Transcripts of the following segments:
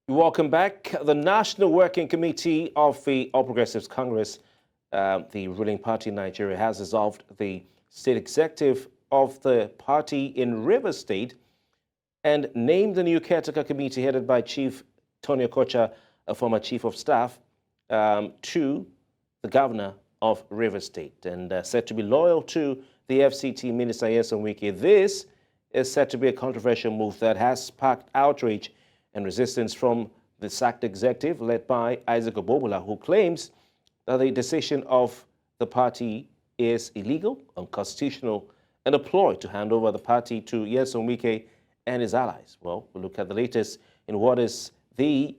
Welcome back. The National Working Committee of the All Progressives Congress, the ruling party in Nigeria, has dissolved the state executive of the party in Rivers State and named the new caretaker committee headed by Chief Tony Okocha, a former chief of staff, to the governor of Rivers State, and said to be loyal to the FCT Minister Nyesom Wike. This is said to be a controversial move that has sparked outrage and resistance from the sacked executive led by Isaac Obobola, who claims that the decision of the party is illegal, unconstitutional, and a ploy to hand over the party to Nyesom Wike and his allies. Well, we'll look at the latest in what is the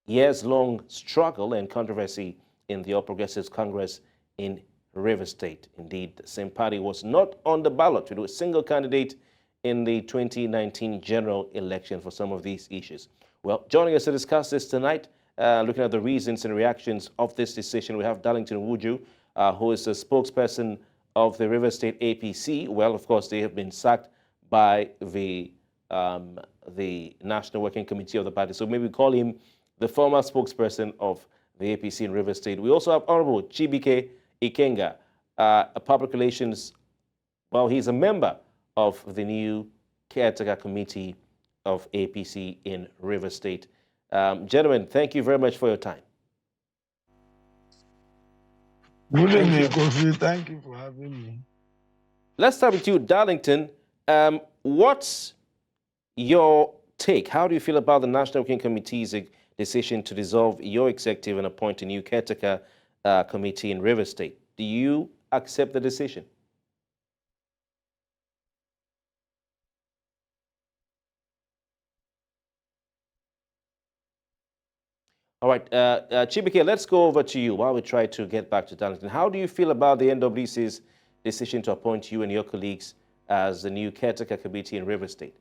years-long struggle and controversy in the All Progressives Congress in Rivers State. Indeed, the same party was not on the ballot with a single candidate in the 2019 general election for some of these issues. Well, joining us to discuss this tonight, looking at the reasons and reactions of this decision, we have Darlington Wuju, who is the spokesperson of the Rivers State APC. Well, of course, they have been sacked by the National Working Committee of the party. So maybe call him the former spokesperson of the APC in Rivers State. We also have Honorable Chibuike Ikenga, a public relations, well, he's a member of the new caretaker committee of APC in Rivers State. Gentlemen, thank you very much for your time. Good evening, Kofi. Thank you for having me. Let's start with you, Darlington. What's your take? How do you feel about the National Working Committee's decision to dissolve your executive and appoint a new caretaker committee in Rivers State? Do you accept the decision? All right, Chibuike, let's go over to you while we try to get back to Darlington. How do you feel about the NWC's decision to appoint you and your colleagues as the new caretaker committee in Rivers State?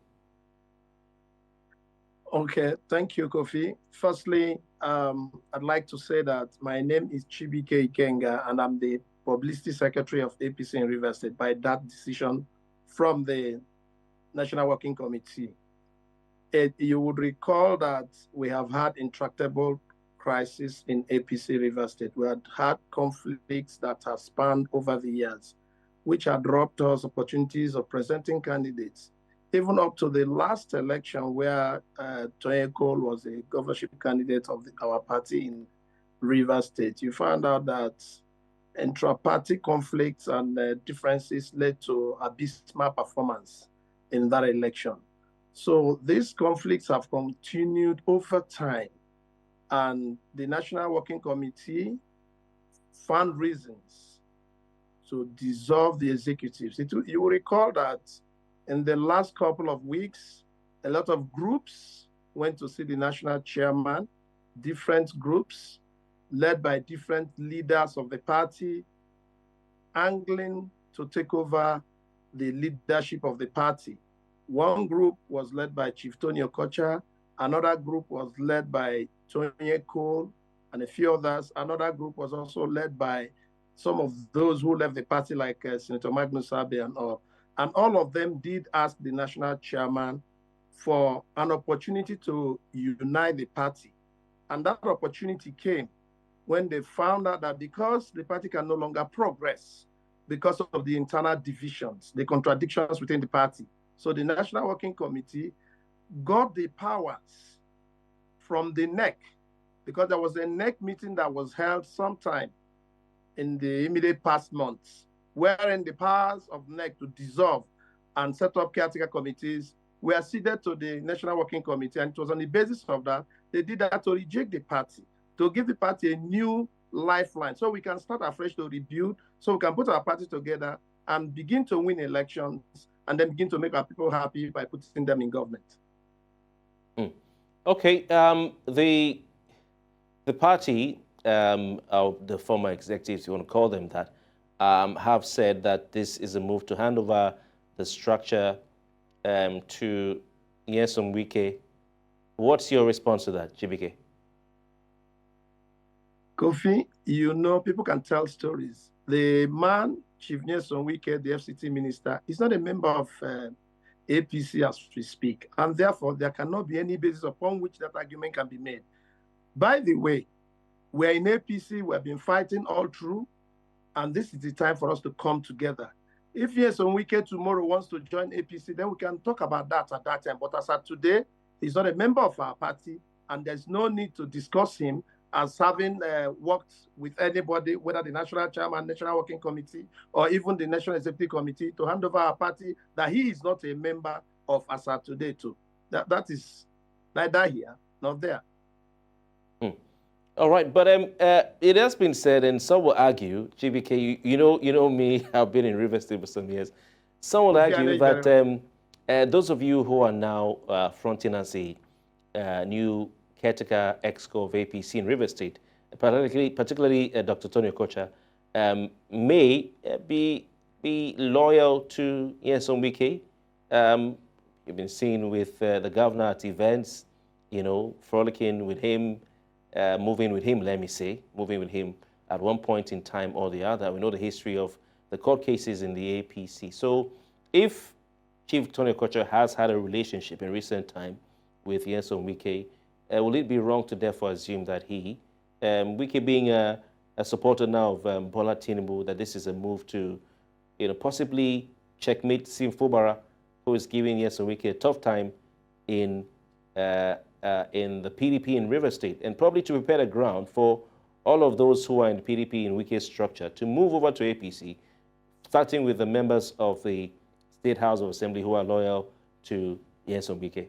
Okay, thank you, Kofi. Firstly, I'd like to say that my name is Chibuike Ikenga, and I'm the Publicity Secretary of APC in Rivers State by that decision from the National Working Committee. You would recall that we have had intractable crisis in APC Rivers State. We had conflicts that have spanned over the years, which had robbed us opportunities of presenting candidates, even up to the last election where Tony Cole was a governorship candidate of our party in Rivers State. You found out that intra-party conflicts and differences led to abysmal performance in that election. So these conflicts have continued over time, and the National Working Committee found reasons to dissolve the executives. You will recall that in the last couple of weeks, a lot of groups went to see the national chairman, different groups led by different leaders of the party, angling to take over the leadership of the party. One group was led by Chief Tony Okocha, another group was led by Tony Cole, and a few others. Another group was also led by some of those who left the party, like Senator Magnus Abe and all. And all of them did ask the national chairman for an opportunity to unite the party. And that opportunity came when they found out that because the party can no longer progress because of the internal divisions, the contradictions within the party. So the National Working Committee got the powers from the NEC, because there was a NEC meeting that was held sometime in the immediate past months, wherein the powers of NEC to dissolve and set up caretaker committees were ceded to the National Working Committee. And it was on the basis of that, they did that to reject the party, to give the party a new lifeline, so we can start afresh to rebuild, so we can put our party together and begin to win elections, and then begin to make our people happy by putting them in government. Okay, the party, the former executives, you want to call them that, have said that this is a move to hand over the structure to Nyesom Wike. What's your response to that, Chibuike? Kofi, you know, people can tell stories. The man, Chief Nyesom Wike, the FCT minister, is not a member of APC as we speak. And therefore, there cannot be any basis upon which that argument can be made. By the way, we're in APC, we have been fighting all through, and this is the time for us to come together. If Wieke tomorrow wants to join APC, then we can talk about that at that time. But as of today, he's not a member of our party, and there's no need to discuss him as having worked with anybody, whether the national chairman, national working committee, or even the national executive committee, to hand over our party that he is not a member of as of today too. That is neither here nor there. All right, but it has been said, and some will argue, Chibuike, you know me, I've been in Rivers State for some years. Some will argue that those of you who are now fronting as a new caretaker exco of APC in Rivers State, particularly Dr. Tony Okocha, may be loyal to Wieke. You've been seen with the governor at events, frolicking with him, moving with him at one point in time or the other. We know the history of the court cases in the APC. So if Chief Tony Okocha has had a relationship in recent time with Wieke, will it be wrong to therefore assume that Wieke being a supporter now of Bola Tinubu, that this is a move to possibly checkmate Sim Fubara, who is giving Wieke a tough time in the PDP in Rivers State, and probably to prepare the ground for all of those who are in the PDP in Wike's structure to move over to APC, starting with the members of the State House of Assembly who are loyal to Wieke?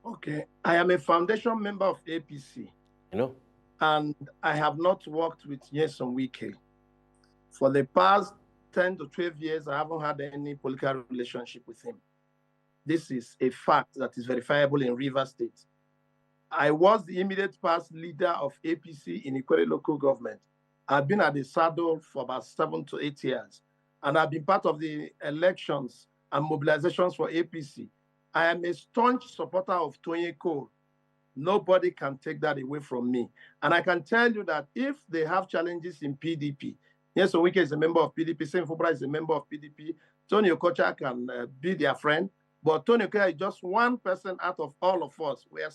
Okay, I am a foundation member of APC. And I have not worked with Wieke. For the past 10 to 12 years, I haven't had any political relationship with him. This is a fact that is verifiable in Rivers State. I was the immediate past leader of APC in Ikwere local government. I've been at the saddle for about 7 to 8 years, and I've been part of the elections and mobilizations for APC. I am a staunch supporter of Tony Cole. Nobody can take that away from me. And I can tell you that if they have challenges in PDP, Wieke is a member of PDP, Sim Fubara is a member of PDP, Tony Okocha can be their friend, but Tony Okocha is just one person out of all of us. We are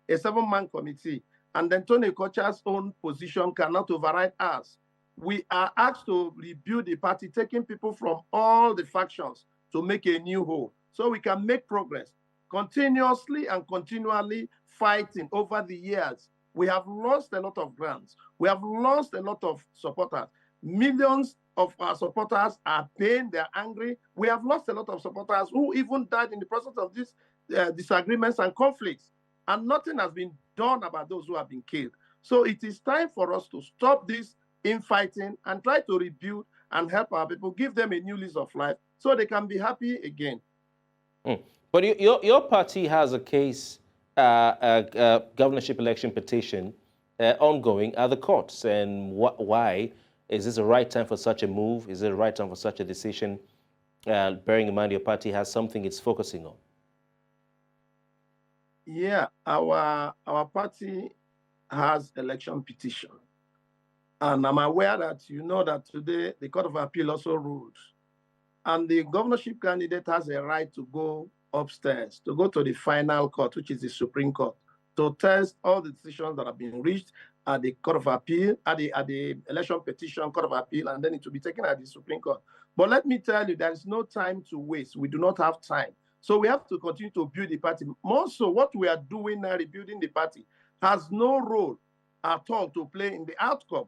a seven-man committee, and then Tony Okocha's own position cannot override us. We are asked to rebuild the party, taking people from all the factions to make a new whole, so we can make progress. Continuously and continually fighting over the years, we have lost a lot of grounds. We have lost a lot of supporters. Millions of our supporters are pained, they're angry. We have lost a lot of supporters who even died in the process of these disagreements and conflicts. And nothing has been done about those who have been killed. So it is time for us to stop this infighting and try to rebuild and help our people, give them a new lease of life so they can be happy again. But your party has a case, a governorship election petition ongoing at the courts. And why? Is this the right time for such a move? Is it the right time for such a decision? Bearing in mind your party has something it's focusing on. Yeah, our party has election petition. And I'm aware that that today the Court of Appeal also ruled. And the governorship candidate has a right to go upstairs, to go to the final court, which is the Supreme Court, to test all the decisions that have been reached at the Court of Appeal, at the election petition, Court of Appeal, and then it will be taken at the Supreme Court. But let me tell you, there is no time to waste. We do not have time. So we have to continue to build the party. More so, what we are doing now, rebuilding the party, has no role at all to play in the outcome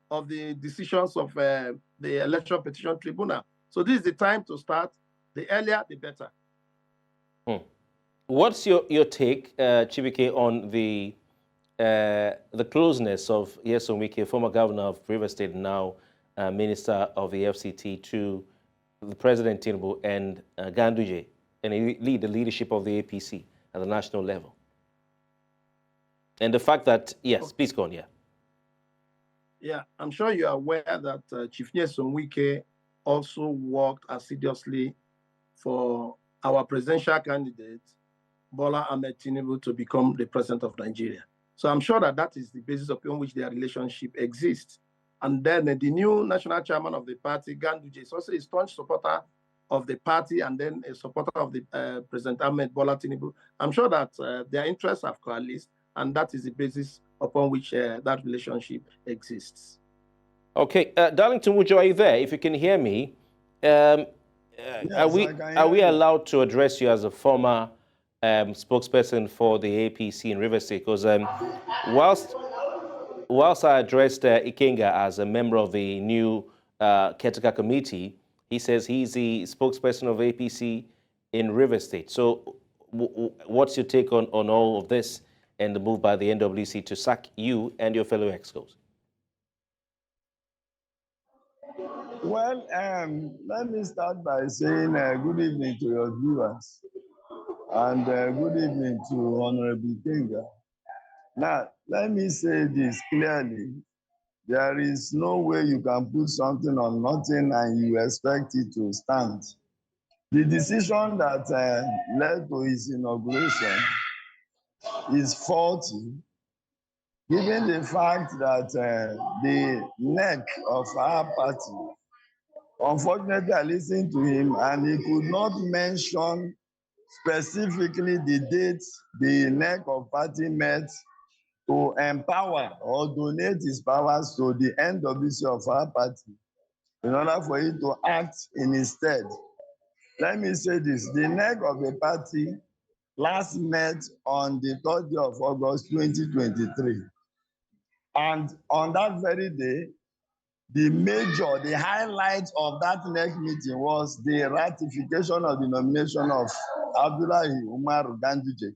of the decisions of the election petition tribunal. So this is the time to start. The earlier, the better. What's your take, Chibuike, on the closeness of Wieke, former governor of Rivers State, now minister of the FCT, to the President Tinubu and Ganduje, and the leadership of the APC at the national level? And the fact that, yes, please go on, yeah. Yeah, I'm sure you are aware that Chief Wieke also worked assiduously for our presidential candidate, Bola Ahmed Tinubu, to become the president of Nigeria. So I'm sure that is the basis upon which their relationship exists. And then the new national chairman of the party, Ganduje, is also a staunch supporter of the party and then a supporter of the President Ahmed Bola Tinubu. I'm sure that their interests have coalesced, and that is the basis upon which that relationship exists. Okay, Darlington Wujo, are you there? If you can hear me, Yes, are we allowed to address you as a former spokesperson for the APC in Rivers State? Because whilst I addressed Ikenga as a member of the new Caretaker committee, he says he's the spokesperson of APC in Rivers State. So what's your take on all of this and the move by the NWC to sack you and your fellow EXCOs? Well, let me start by saying good evening to your viewers and good evening to Honorable Ikenga. Now, let me say this clearly. There is no way you can put something on nothing and you expect it to stand. The decision that led to his inauguration is faulty, given the fact that the neck of our party, unfortunately, I listened to him and he could not mention specifically the date the neck of party met to empower or donate his powers to the NWC of our party in order for it to act in his stead. Let me say this, the neck of the party last met on the 3rd day of August 2023. And on that very day, the highlight of that next meeting was the ratification of the nomination of Abdullahi Umar Ganduje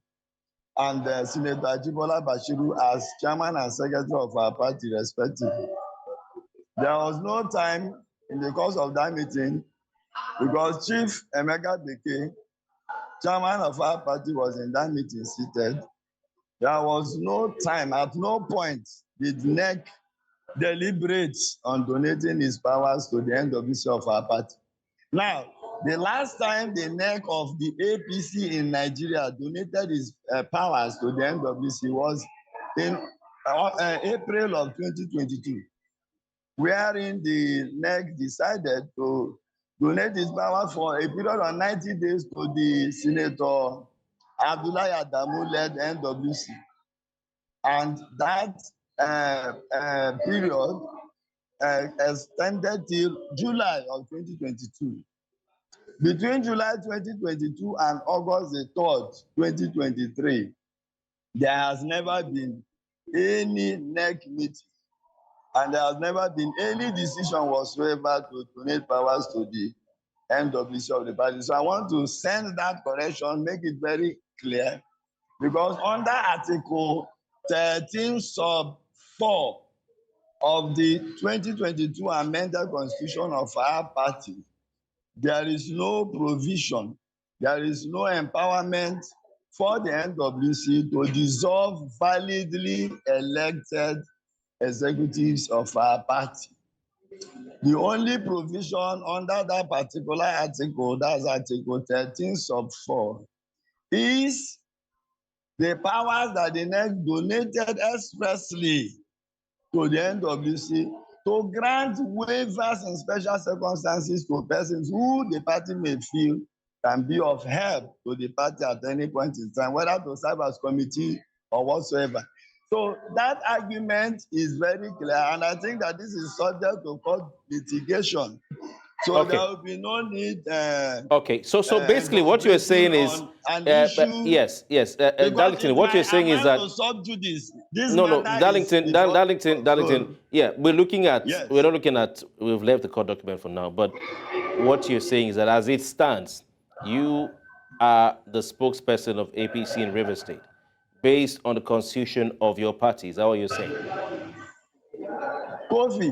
and Senator Ajibola Bashiru as chairman and secretary of our party, respectively. There was no time in the course of that meeting because Chief Emeka Beke, chairman of our party, was in that meeting seated. There was no time, at no point did NEC deliberate on donating his powers to the NWC of our party. Now, the last time the NEC of the APC in Nigeria donated his powers to the NWC was in April of 2022, wherein the NEC decided to donate his power for a period of 90 days to the Senator Abdullahi Adamu-led NWC. And that period extended till July of 2022. Between July 2022 and August the 3rd, 2023, there has never been any NEC meeting, and there has never been any decision whatsoever to donate powers to the NWC of the party. So I want to send that correction, make it very clear, because under Article 13 sub 4 of the 2022 amended constitution of our party, there is no provision, there is no empowerment for the NWC to dissolve validly elected executives of our party. The only provision under that particular article, that's Article 13 sub 4, is the powers that the NEC donated expressly to the NWC to grant waivers in special circumstances to persons who the party may feel can be of help to the party at any point in time, whether to serve as committee or whatsoever. So that argument is very clear, and I think that this is subject to court litigation. So okay. There will be no need. Okay, so basically what you're saying is, yes, Darlington, what you're saying is that Darlington, yeah, we're looking at, yes. We're not looking at, we've left the court document for now, but what you're saying is that as it stands, you are the spokesperson of APC in Rivers State, based on the constitution of your party. Is that what you're saying? Kofi,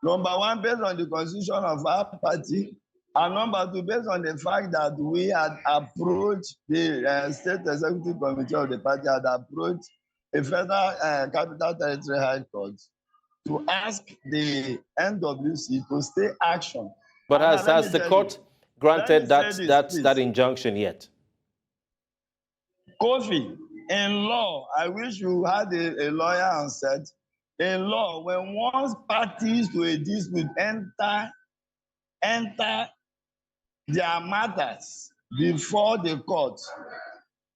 number one, based on the constitution of our party, and number two, based on the fact that we had approached the State Executive Committee of the party, had approached a federal Capital Territory High Court to ask the NWC to stay action. But has the court granted that injunction yet? Kofi, in law, I wish you had a lawyer on set. In law, when once parties to a dispute enter their matters before the court.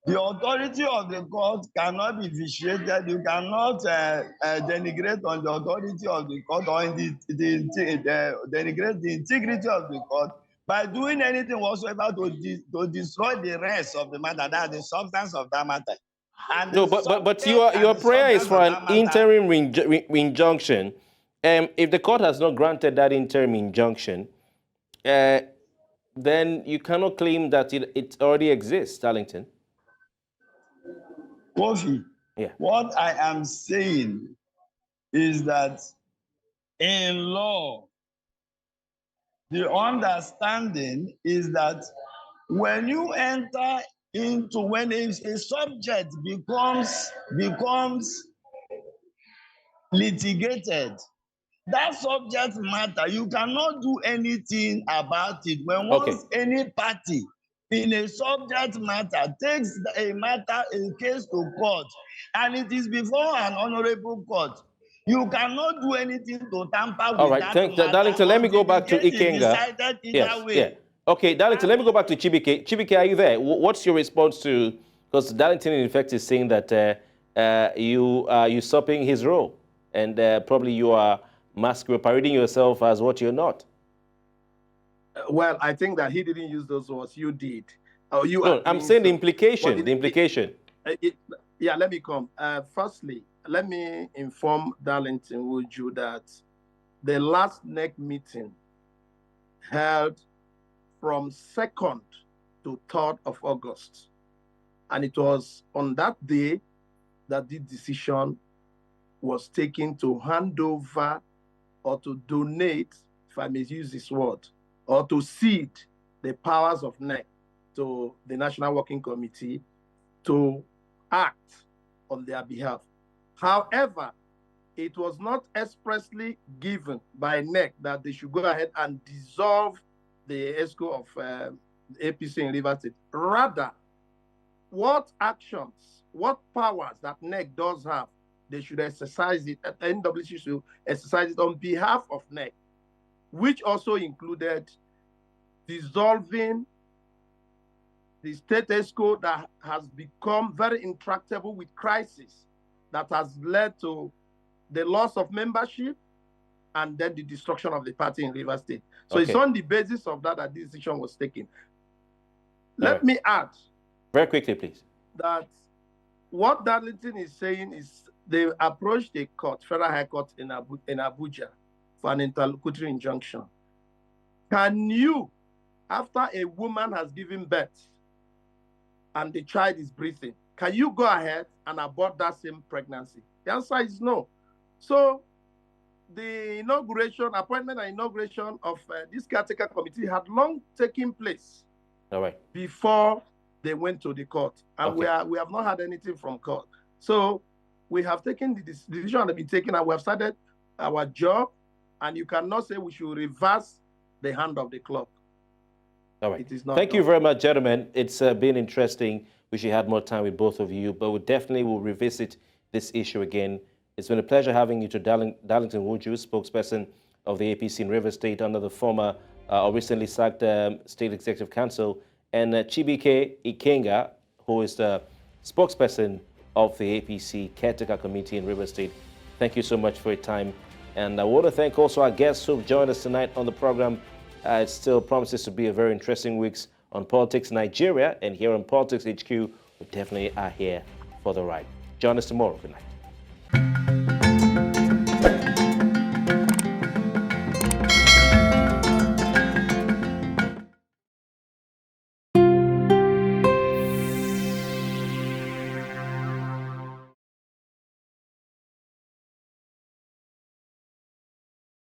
The authority of the court cannot be vitiated. You cannot denigrate on the authority of the court or denigrate the integrity of the court by doing anything whatsoever to destroy the rest of the matter, that's the substance of that matter. And No, but your prayer is for an interim injunction. If the court has not granted that interim injunction, then you cannot claim that it already exists, Darlington. Kofi, yeah. What I am saying is that in law, the understanding is that when you enter into, when a subject becomes litigated, that subject matter, you cannot do anything about it. When once any party in a subject matter takes a case to court, and it is before an honorable court, you cannot do anything to tamper with that matter. Darlington, let me go back to Ikenga. Yes, yeah. Okay, Darlington, let me go back to Chibuike. Chibuike, are you there? What's your response to, because Darlington in effect is saying that you are usurping his role, and probably you are parading yourself as what you're not. Well, I think that he didn't use those words. You did. No, I'm saying the implication. The implication. Yeah, let me come. Firstly, let me inform Darlington Wuju that the last NEC meeting held from 2nd to 3rd of August. And it was on that day that the decision was taken to hand over or to donate, if I may use this word, or to cede the powers of NEC to the National Working Committee to act on their behalf. However, it was not expressly given by NEC that they should go ahead and dissolve the ESCO of the APC in Rivers State. Rather, what actions, what powers that NEC does have, they should exercise it, NWC should exercise it on behalf of NEC, which also included dissolving the state ESCO that has become very intractable with crisis, that has led to the loss of membership and then the destruction of the party in Rivers State. So it's on the basis of that that this decision was taken. Let me add. Very quickly, please. That what Darlington is saying is they approached the court, Federal High Court in Abuja for an interlocutory injunction. Can you, after a woman has given birth and the child is breathing, can you go ahead and abort that same pregnancy? The answer is no. So the appointment and inauguration of this caretaker committee had long taken place before they went to the court. And we have not had anything from court. So we have taken the decision that has been taken, and we have started our job, and you cannot say we should reverse the hand of the clock. All right. It is not Thank you very much, gentlemen. It's been interesting. Wish you had more time with both of you, but we definitely will revisit this issue again. It's been a pleasure having you to Darlington Wuju, spokesperson of the APC in Rivers State under the former or recently sacked State Executive Council, and Chibuike Ikenga, who is the spokesperson of the APC Caretaker Committee in Rivers State. Thank you so much for your time. And I want to thank also our guests who've joined us tonight on the program. It still promises to be a very interesting week on Politics Nigeria, and here on Politics HQ, we definitely are here for the ride. Join us tomorrow. Good night.